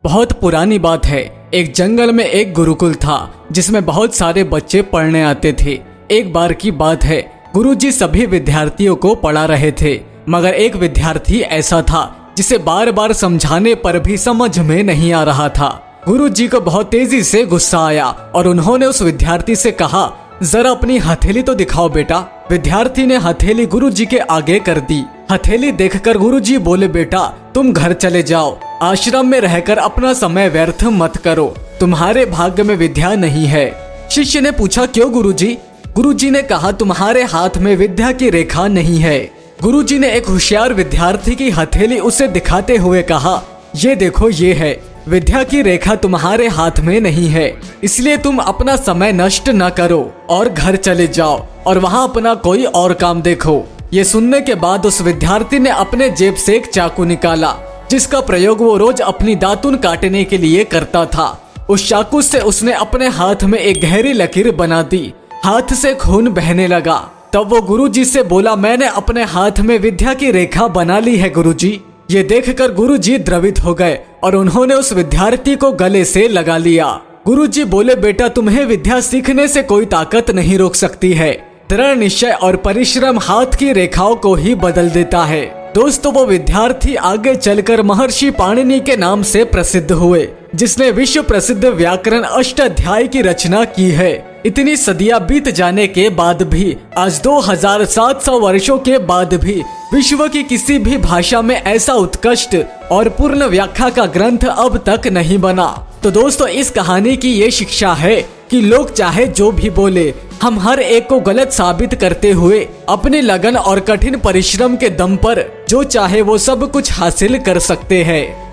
बहुत पुरानी बात है। एक जंगल में एक गुरुकुल था जिसमें बहुत सारे बच्चे पढ़ने आते थे। एक बार की बात है, गुरुजी सभी विद्यार्थियों को पढ़ा रहे थे, मगर एक विद्यार्थी ऐसा था जिसे बार बार समझाने पर भी समझ में नहीं आ रहा था। गुरुजी को बहुत तेजी से गुस्सा आया और उन्होंने उस विद्यार्थी से कहा, जरा अपनी हथेली तो दिखाओ बेटा। विद्यार्थी ने हथेली गुरुजी के आगे कर दी। हथेली देखकर गुरुजी बोले, बेटा तुम घर चले जाओ, आश्रम में रहकर अपना समय व्यर्थ मत करो, तुम्हारे भाग्य में विद्या नहीं है। शिष्य ने पूछा, क्यों गुरुजी? गुरुजी ने कहा, तुम्हारे हाथ में विद्या की रेखा नहीं है। गुरुजी ने एक होशियार विद्यार्थी की हथेली उसे दिखाते हुए कहा, ये देखो, ये है विद्या की रेखा, तुम्हारे हाथ में नहीं है, इसलिए तुम अपना समय नष्ट न करो और घर चले जाओ और वहाँ अपना कोई और काम देखो। ये सुनने के बाद उस विद्यार्थी ने अपने जेब से एक चाकू निकाला, जिसका प्रयोग वो रोज अपनी दातुन काटने के लिए करता था। उस चाकू से उसने अपने हाथ में एक गहरी लकीर बना दी। हाथ से खून बहने लगा। तब वो गुरुजी से बोला, मैंने अपने हाथ में विद्या की रेखा बना ली है गुरुजी। ये देखकर गुरुजी द्रवित हो गए और उन्होंने उस विद्यार्थी को गले से लगा लिया। गुरुजी बोले, बेटा तुम्हें विद्या सीखने से कोई ताकत नहीं रोक सकती है। दृढ़ निश्चय और परिश्रम हाथ की रेखाओं को ही बदल देता है। दोस्तों, वो विद्यार्थी आगे चलकर महर्षि पाणिनि के नाम से प्रसिद्ध हुए, जिसने विश्व प्रसिद्ध व्याकरण अष्टाध्यायी की रचना की है। इतनी सदियां बीत जाने के बाद भी, आज 2700 वर्षों के बाद भी विश्व की किसी भी भाषा में ऐसा उत्कृष्ट और पूर्ण व्याख्या का ग्रंथ अब तक नहीं बना। तो दोस्तों, इस कहानी की ये शिक्षा है कि लोग चाहे जो भी बोले, हम हर एक को गलत साबित करते हुए अपने लगन और कठिन परिश्रम के दम पर जो चाहे वो सब कुछ हासिल कर सकते हैं।